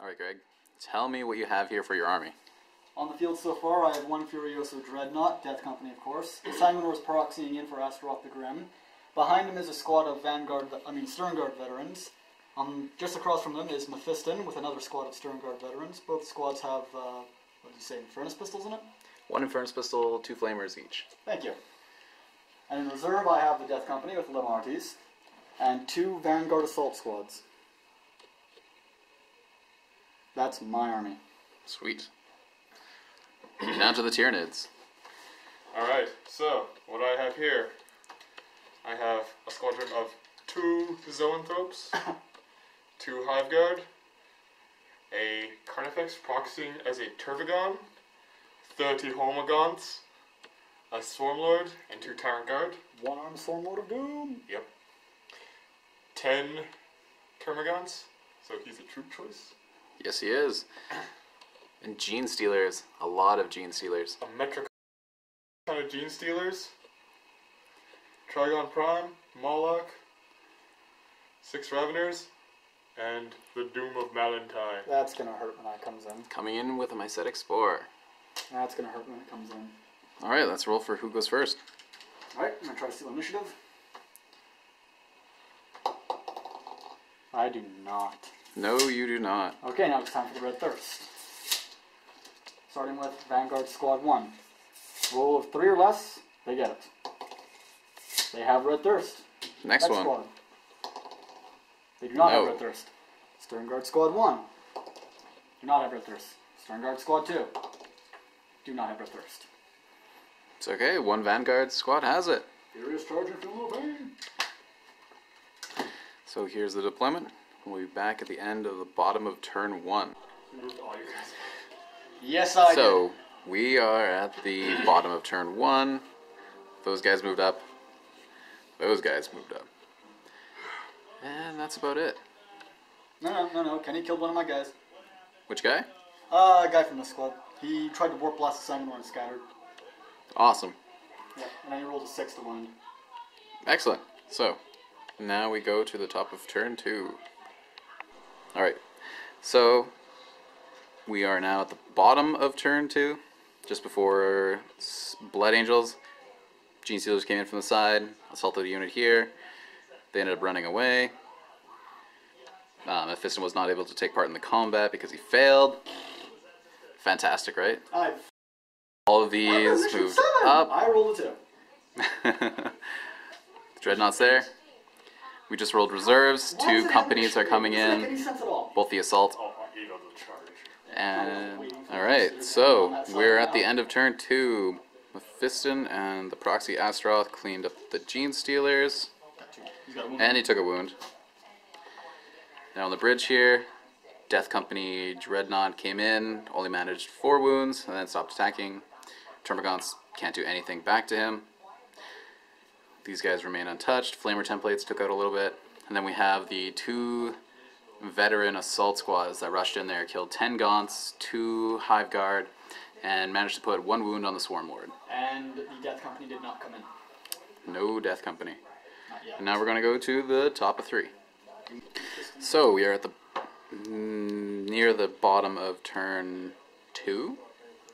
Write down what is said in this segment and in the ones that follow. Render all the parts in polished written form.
Alright, Greg, tell me what you have here for your army. On the field so far, I have one Furioso Dreadnought, Death Company of course. Sanguinor's proxying in for Astaroth the Grim. Behind him is a squad of Sternguard veterans. Just across from them is Mephiston with another squad of Sternguard veterans. Both squads have, what did you say, Infernus pistols in it? One Infernus pistol, 2 flamers each. Thank you. And in reserve I have the Death Company with Lamarties and 2 Vanguard assault squads. That's my army. Sweet. Now to the Tyranids. Alright, so what I have here, I have a squadron of 2 Zoanthropes, 2 Hiveguard, a Carnifex proxying as a Turbigon, 30 Hormagaunts, a Swarmlord, and 2 Tyrant Guard. One-armed Swarmlord of Doom! Yep. 10 Termagants, so he's a troop choice. Yes, he is. And Gene Stealers. A lot of Gene Stealers. A metric kind of Gene Stealers. Trigon Prime, Moloch, 6 Raveners, and the Doom of Malantai. That's gonna hurt when that comes in. Coming in with a Mycetic Spore. That's gonna hurt when it comes in. Alright, let's roll for who goes first. Alright, I'm gonna try to steal initiative. I do not. No, you do not. Okay, now it's time for the Red Thirst. Starting with Vanguard Squad 1. Roll of 3 or less, they get it. They have Red Thirst. Next one. Squad. They do not have Red Thirst. Sternguard Squad 1. Do not have Red Thirst. Sternguard Squad 2. Do not have Red Thirst. It's okay, 1 Vanguard squad has it. Furious charge and feel no pain. So here's the deployment. We'll be back at the end of the bottom of turn 1. Yes, I did. We are at the bottom of turn 1. Those guys moved up. Those guys moved up. And that's about it. No. Kenny killed one of my guys. Which guy? A guy from the squad. He tried to warp blast the Sanguinor and scattered. Awesome. Yeah, and then he rolled a 6 to wound. Excellent. So, now we go to the top of turn 2. Alright. So, we are now at the bottom of turn 2. Just before Blood Angels. Gene Stealers came in from the side, assaulted a unit here. They ended up running away. Mephiston was not able to take part in the combat because he failed. Fantastic, right? All of these moved up. I rolled a 2. Dreadnoughts there. We just rolled reserves. 2 companies are coming in. Any sense at all? Both the assault. And alright, so we're at the end of turn 2. Mephiston and the Proxy Astaroth cleaned up the Gene Stealers. And he took a wound. Now on the bridge here, Death Company Dreadnought came in, only managed 4 wounds, and then stopped attacking. Termagants can't do anything back to him. These guys remain untouched. Flamer templates took out a little bit. And then we have the 2 veteran assault squads that rushed in there, killed 10 Gaunts, 2 Hive Guard, and managed to put 1 wound on the Swarm Lord. And the Death Company did not come in. No Death Company. Not yet. And now we're going to go to the top of 3. So we are at the near the bottom of turn 2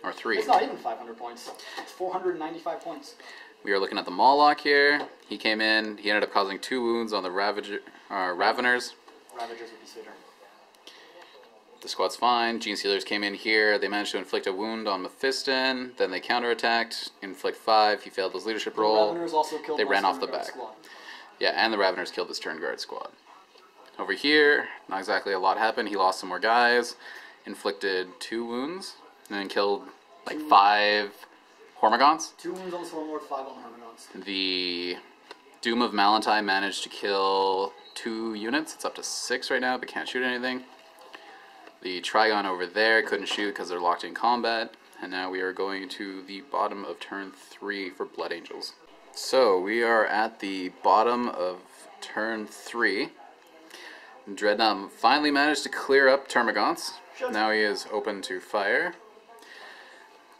or 3. It's not even 500 points. It's 495 points. We are looking at the Moloch here. He came in. He ended up causing 2 wounds on the Raveners. Ravagers would be sweeter. The squad's fine. Gene Stealers came in here. They managed to inflict a wound on Mephiston. Then they counterattacked. Inflict 5. He failed his leadership role. Raveners also killed They ran off the back. Squad. Yeah, and the Raveners killed his Turn Guard squad. Over here, not exactly a lot happened. He lost some more guys. Inflicted 2 wounds. And then killed like 5 Hormagaunts. 2 wounds on the Swarmlord, 5 on the Hormagaunts. The Doom of Malantai managed to kill 2 units. It's up to 6 right now, but can't shoot anything. The Trigon over there couldn't shoot because they're locked in combat. And now we are going to the bottom of turn 3 for Blood Angels. So we are at the bottom of turn 3. Dreadnought finally managed to clear up Termagants. Now he is open to fire.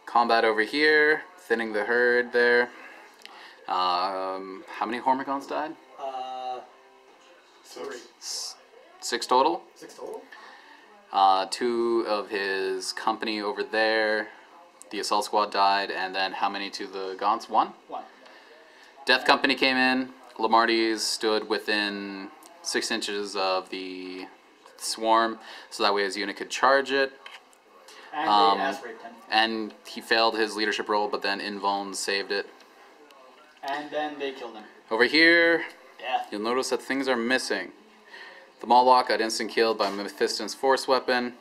Combat over here, thinning the herd there. How many Hormagaunts died? 3. 6 total. 6 total? 2 of his company over there. The assault squad died, and then how many to the Gaunts? 1? 1. Death Company came in. Lamarties stood within 6 inches of the swarm, so that way his unit could charge it. And they ass raped him. And he failed his leadership role, but then Invuln saved it. And then they killed him. Over here, Yeah. you'll notice that things are missing. The Mawloc got instant killed by Mephiston's force weapon.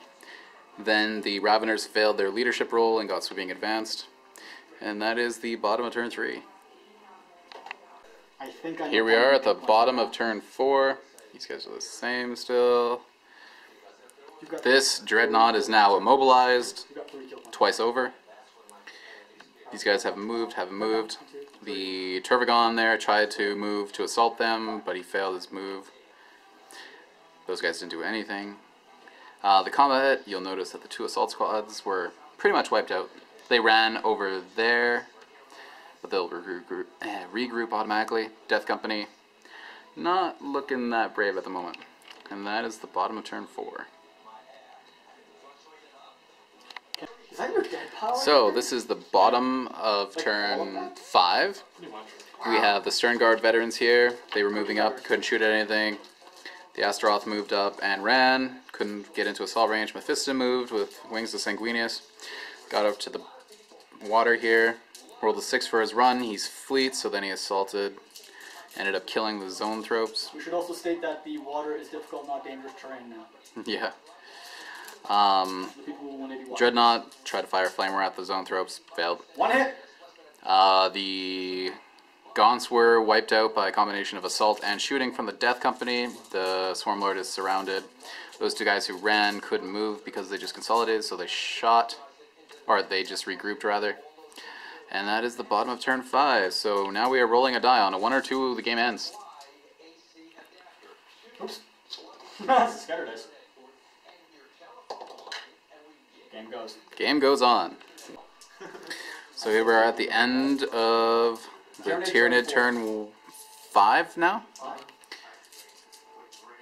Then the Raveners failed their leadership role and got sweeping advanced. And that is the bottom of turn 3. I think I Here we are at the bottom of turn 4. These guys are the same still. This Dreadnought is now immobilized You got 3 kill points. twice over. These guys haven't moved. The Turvagon there tried to move to assault them, but he failed his move. Those guys didn't do anything. The combat, you'll notice that the 2 assault squads were pretty much wiped out. They ran over there, but they'll regroup automatically. Death Company, not looking that brave at the moment. And that is the bottom of turn 4. Is that your dead power? So this is the bottom of turn 5. Pretty much. We have the Stern Guard veterans here. They were moving up, couldn't shoot at anything. The Astaroth moved up and ran, couldn't get into assault range. Mephiston moved with Wings of Sanguinius. Got up to the water here. Rolled a 6 for his run. He's fleet, so then he assaulted. Ended up killing the Zoanthropes. We should also state that the water is difficult, not dangerous terrain now. Yeah. The people who 180 water. Dreadnought tried to fire Flamer at the Zoanthropes. Failed. 1 hit! The Gaunts were wiped out by a combination of assault and shooting from the Death Company. The Swarmlord is surrounded. Those 2 guys who ran couldn't move because they just consolidated, so they shot. Or they just regrouped, rather. And that is the bottom of turn 5. So now we are rolling a die. On a 1 or 2, the game ends. Oops. That's a scatter dice. Game goes. Game goes on. So here we are at the end of the Tyranid turn 5 now? 5.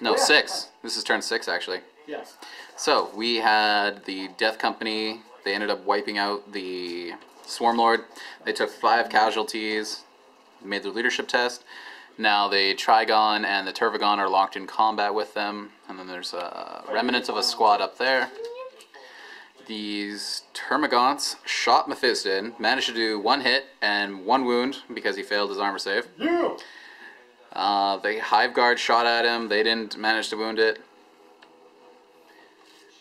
No, Oh, yeah, 6. 5. This is turn 6, actually. Yes. So we had the Death Company. They ended up wiping out the Swarmlord. They took 5 casualties, made their leadership test. Now the Trigon and the Turvagon are locked in combat with them. And then there's a remnant of a squad up there. These Termagants shot Mephiston, managed to do 1 hit and 1 wound because he failed his armor save. Yeah! The Hive Guard shot at him. They didn't manage to wound it.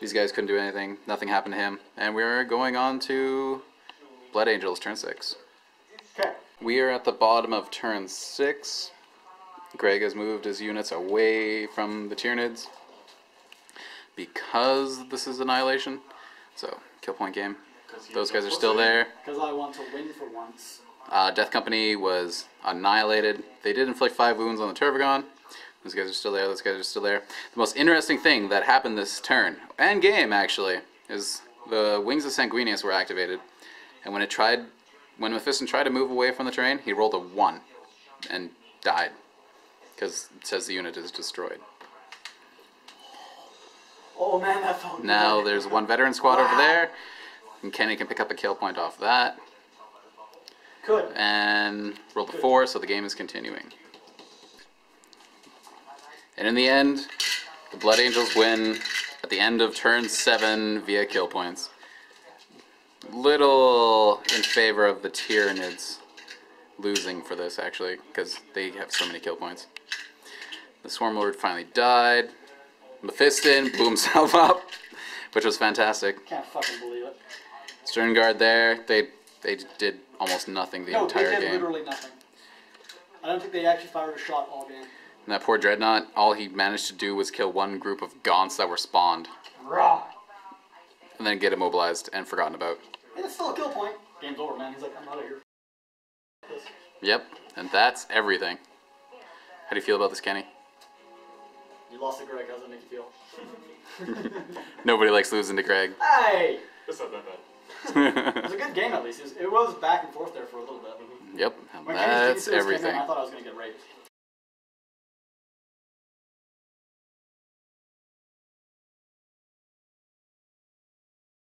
These guys couldn't do anything. Nothing happened to him. And we're going on to Blood Angels, turn 6. Okay. We are at the bottom of turn 6. Greg has moved his units away from the Tyranids because this is Annihilation. So, kill point game. Those guys are still there. Because I want to win for once. Death Company was annihilated. They did inflict 5 wounds on the Turvagon. Those guys are still there, those guys are still there. The most interesting thing that happened this turn, and game actually, is the Wings of Sanguinius were activated. And when Mephiston tried to move away from the terrain, he rolled a 1 and died. Because it says the unit is destroyed. Oh man, that felt good. Now there's 1 veteran squad over there, and Kenny can pick up a kill point off that. Good. And rolled a 4, so the game is continuing. And in the end, the Blood Angels win at the end of turn 7 via kill points. Little in favor of the Tyranids losing for this, actually, because they have so many kill points. The Swarmlord finally died. Mephiston blew himself up, which was fantastic. Can't fucking believe it. Stern Guard there, they did almost nothing the entire they did game. literally nothing. I don't think they actually fired a shot all game. And that poor Dreadnought, all he managed to do was kill 1 group of Gaunts that were spawned. Rah! And then get immobilized and forgotten about. And it's still a kill point. Game's over, man. He's like, I'm out of here. Yep, and that's everything. How do you feel about this, Kenny? You lost to Greg. How does it make you feel? Nobody likes losing to Greg. Hey! It's not that bad. It was a good game at least. It was back and forth there for a little bit. Yep, and When Kenny's that's Came in, everything. I thought I was going to get raped.